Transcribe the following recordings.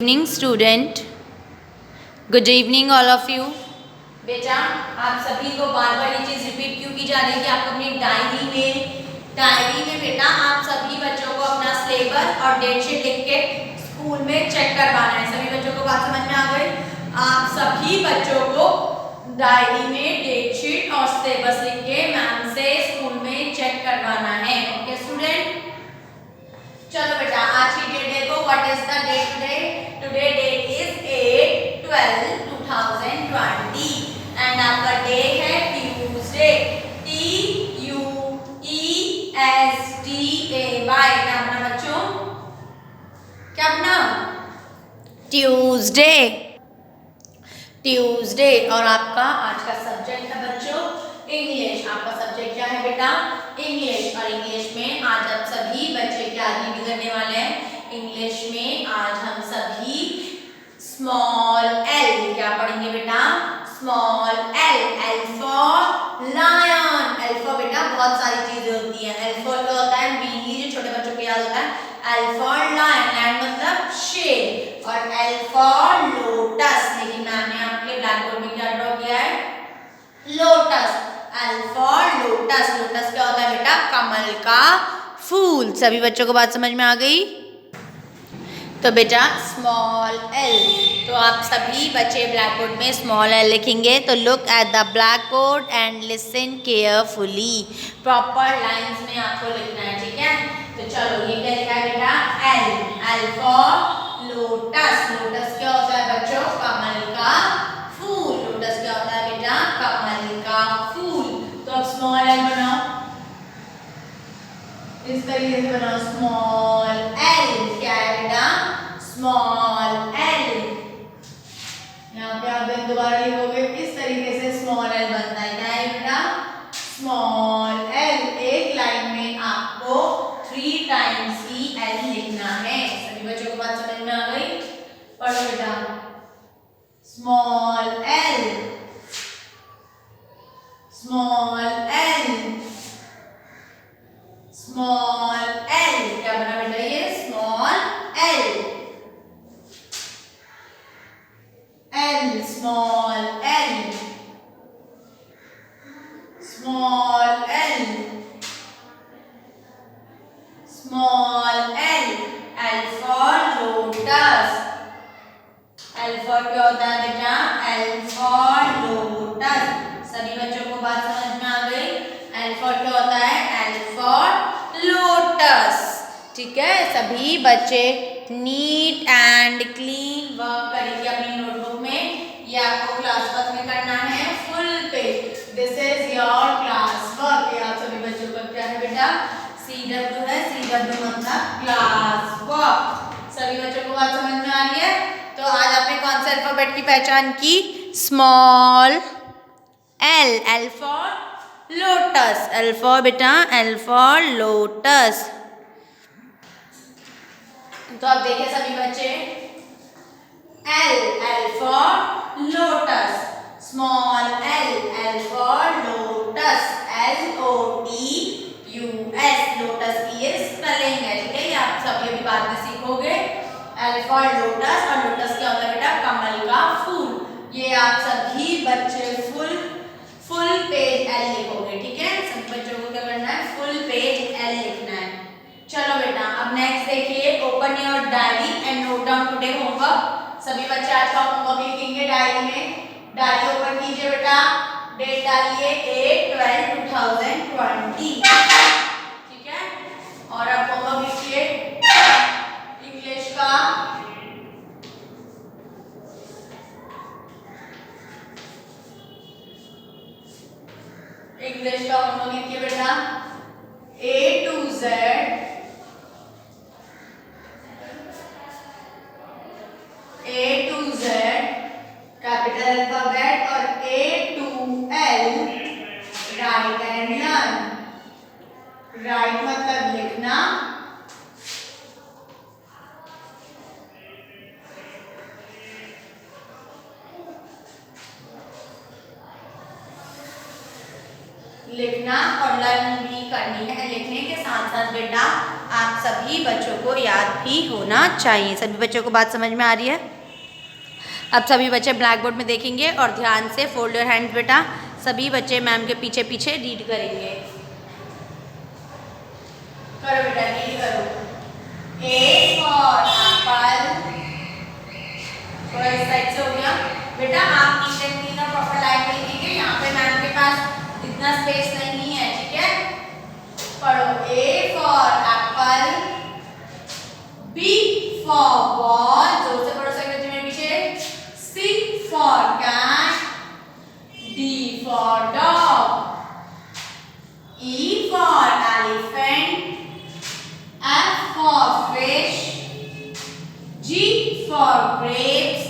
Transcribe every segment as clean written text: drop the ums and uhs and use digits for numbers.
Evening student, good evening all of you. बेटा आप सभी को बार बार ये चीज़ रिपीट क्यों की जा रही है कि आपको अपनी डायरी में बेटा आप सभी बच्चों को अपना सिलेबस और डेट शीट लिख के स्कूल में चेक करवाना है। सभी बच्चों को बात समझ में आ गई? आप सभी बच्चों को डायरी में डेट शीट और सिलेबस लिख के मैम से स्कूल में चेक करवाना है। ओके स्टूडेंट, चलो बेटा आज की डेट देखो। What is the date today? Today date is 8/12/2020 and आपका डे है ट्यूसडे। TUESDAY। क्या बना बच्चों? क्या बना? ट्यूसडे। ट्यूसडे। और आपका आज का सब्जेक्ट है बच्चों इंग्लिश। आपका सब्जेक्ट क्या है बेटा? इंग्लिश। और इंग्लिश में आज आप सभी बच्चे क्या भी करने वाले हैं? इंग्लिश में आज हम सभी स्मॉल एल क्या पढ़ेंगे बेटा? Small L. L for lion. L for बेटा बहुत सारी चीजें होती हैं। एल फॉर क्या होता है? मेनली जो छोटे बच्चों को याद होता है एल फॉर लायन। लायन मतलब शेर। और एल फॉर लोटस। लेकिन मैंने आपके ब्लैक बोर्ड में क्या ड्रॉ किया है? Lotus. L for lotus. Lotus क्या होता है बेटा? कमल का फूल। सभी बच्चों को बात समझ में आ गई? तो बेटा स्मॉल एल, तो आप सभी बच्चे ब्लैक बोर्ड में स्मॉल एल लिखेंगे। तो look at the black board and listen carefully. Proper lines में आपको लिखना है, ठीक है? तो चलो ये क्या लिखा है बेटा? L. L for lotus. Lotus क्या होता है बच्चों? कमल का फूल। लोटस क्या होता है बेटा? कमल का फूल। तो अब स्मॉल एल बनाओ, इस तरीके से बनाओ। स्मॉल एल क्या है बेटा? Small L. यहाँ पे आप दोबारा लिखोगे इस तरीके से स्मॉल एल बनता है। क्या है बेटा? Small L. एक लाइन में आपको 3 टाइम्स ही एल लिखना है। सभी बच्चों को बात समझ में आ गई? पढ़ो बेटा। Small L, small L, small L. क्या बना बेटा? ये small L. L small L, small L, small L. L for lotus. L for क्या होता है बेटा? L for lotus. सभी बच्चों को बात समझ में आ गई? एल फॉर क्या होता है? L for lotus. ठीक है? सभी बच्चे नीट एंड क्लीन वर्क करेंगे अपनी नोटबुक में। ये आपको क्लास वर्क में करना है full page. This is your class work. ये आप सभी बच्चों का क्या है बेटा? CW है। CW मतलब क्लास वर्क। सभी बच्चों को बात समझ में आ रही है? तो आज आपने कौन से अल्फाबेट की पहचान की? Small L. L for lotus. L for बेटा? L for lotus. तो अब देखिए सभी बच्चे, L. L for lotus. Small L. L for lotus. LOTUS। Lotus की ये स्पेलिंग है, ठीक है? ये आप सभी अभी बाद में सीखोगे। L for lotus. और लोटस क्या होता है बेटा? कमल का फूल। ये आप सभी बच्चे फुल पेज एल लिखोगे, ठीक है? सभी बच्चों को क्या करना है? फुल पेज एल लिखना है। चलो बेटा अब नेक्स्ट देखिए, open your diary and note down today homework. सभी बच्चे आज का होमवर्क लिखेंगे डायरी में। डायरी ओपन कीजिए बेटा। डेट डालिए 8/12/2020, ठीक है? और अब होमवर्क लिखिए इंग्लिश का। इंग्लिश का होमवर्क लिखिए बेटा। A to Z capital alphabet और A to L right and learn. Right मतलब लिखना, लिखना और लर्न भी करनी है। लिखने के साथ साथ बेटा आप सभी बच्चों को याद भी होना चाहिए। सभी बच्चों को बात समझ में आ रही है? अब सभी बच्चे ब्लैक बोर्ड में देखेंगे और ध्यान से फोल्ड योर हैंड्स बेटा। सभी बच्चे मैम के पीछे पीछे रीड करेंगे। करो बेटा, रीड करो। ए फॉर एप्पल। थोड़ा इस साइड से हो गया बेटा। आप नीट एंड क्लीन और प्रॉपर लाइन में लिखेंगे। यहाँ पे मैम के पास इतना स्पेस नहीं है, ठीक है? पढ़ो। A for apple, B for ball, जोर से पढ़ो सभी बच्चे मेरे पीछे। C for cat, D for dog, E for elephant, F for fish, G for grapes,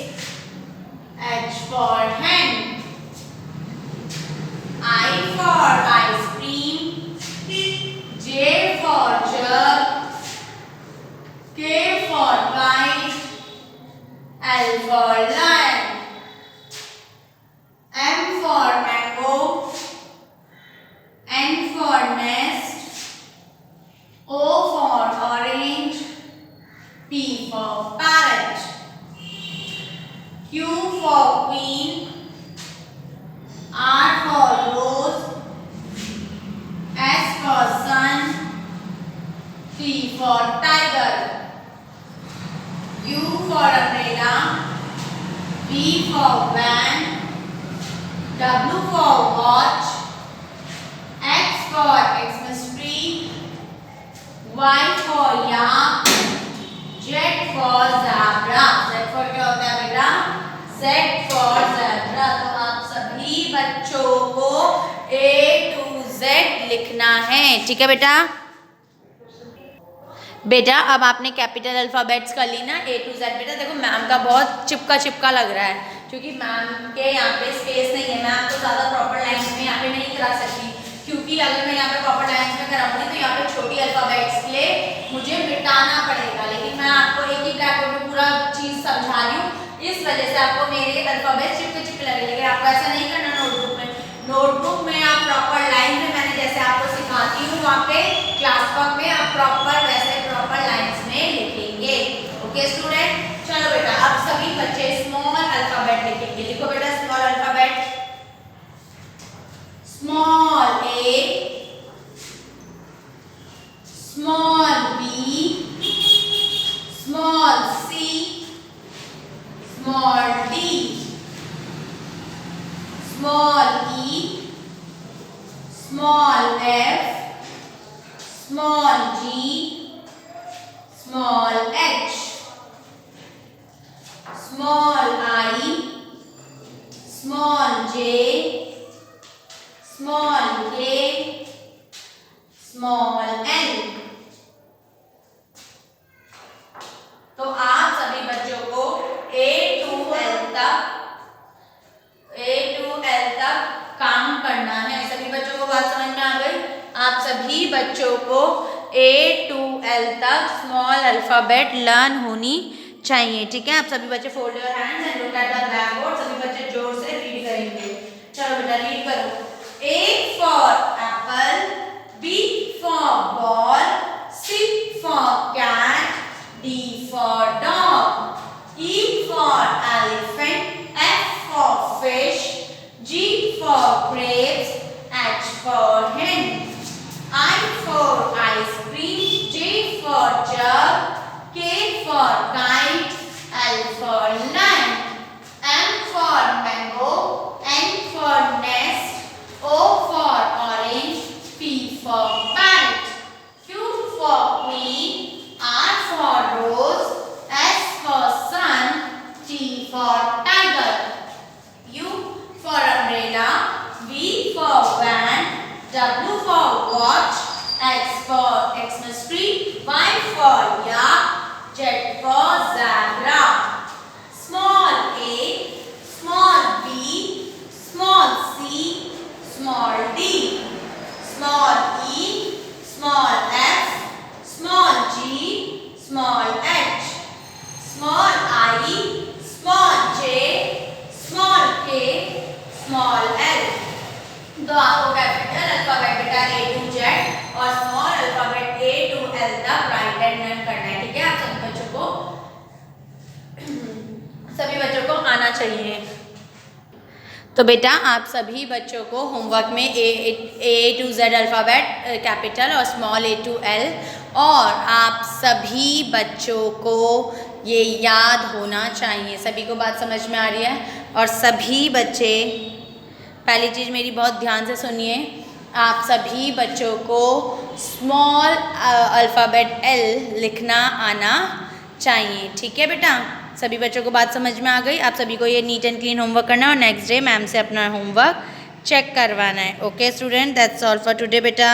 H for hen, I for ice cream, J for jug, K for kite, L for lion, M for mango, N for nest, O for orange, P for parrot, Q for queen, R for rose, S for sun, T for tiger, U for umbrella, V for van, W for watch, X for Xmas tree, Y for yak, Z for zebra। Z for क्या होता है बेटा? Z for zebra। तो आप सभी बच्चों को A to Z लिखना है, ठीक है बेटा? बेटा अब आपने कैपिटल अल्फाबेट्स कर ली ना, A to Z। बेटा देखो मैम का बहुत चिपका चिपका लग रहा है, क्योंकि मैम के यहाँ पे स्पेस नहीं है। मैं आपको ज़्यादा प्रॉपर लाइन्स में यहाँ पे नहीं करा सकती, क्योंकि अगर मैं यहाँ पे प्रॉपर लाइन्स में कराऊंगी तो यहाँ पे छोटी अल्फाबेट्स के लिए मुझे मिटाना पड़ेगा। लेकिन मैं आपको एक ही ब्लैक बोर्ड में पूरा चीज़ समझा रही हूँ, इस वजह से आपको मेरे अल्फाबेट्स चिपके चिपके लगे। लेकिन आपको ऐसा नहीं करना नोटबुक में। नोटबुक में आप प्रॉपर लाइन में मैंने जैसे आपको सिखाती हूँ वहाँ पे क्लास वर्क में आप प्रॉपर वैसे प्रॉपर लाइन्स में लिखेंगे। ओके स्टूडेंट, चलो बेटा अब सभी बच्चे स्मॉल अल्फाबेट लिखेंगे। लिखो बेटा small alphabet. Small A, small B, small C, small D, small E, small F, small G, small H, small I, small J, small K, small L. तो आप सभी बच्चों को A to L तक काम करना है। सभी बच्चों को बात समझ में आ गई? आप सभी बच्चों को A to L तक स्मॉल अल्फाबेट लर्न होनी चाहिए, ठीक है? आप सभी बच्चे fold your hands and look at the black board. सभी बच्चे जोर से रीड करेंगे। चलो बेटा रीड करो। A for apple, B for ball, C for cat, D for dog, E for elephant, F for fish, G for grapes, H for hen, I for ice cream, J for jug, K for kite, L for lion, M for mango, N for nest, O for orange, P for parrot, Q for queen, R for rose, S for sun, T for tiger, U for umbrella, V for van, W for watch, X for Xmas tree, Y for yak, Z for zebra. Small a, small सभी बच्चों को आना चाहिए। तो बेटा आप सभी बच्चों को होमवर्क में ए टू जेड अल्फ़ाबेट कैपिटल और स्मॉल ए टू एल, और आप सभी बच्चों को ये याद होना चाहिए। सभी को बात समझ में आ रही है? और सभी बच्चे, पहली चीज़ मेरी बहुत ध्यान से सुनिए, आप सभी बच्चों को स्मॉल अल्फ़ाबेट एल लिखना आना चाहिए। ठीक है बेटा? सभी बच्चों को बात समझ में आ गई? आप सभी को ये नीट एंड क्लीन होमवर्क करना है और नेक्स्ट डे मैम से अपना होमवर्क चेक करवाना है। Okay student, that's all for today बेटा।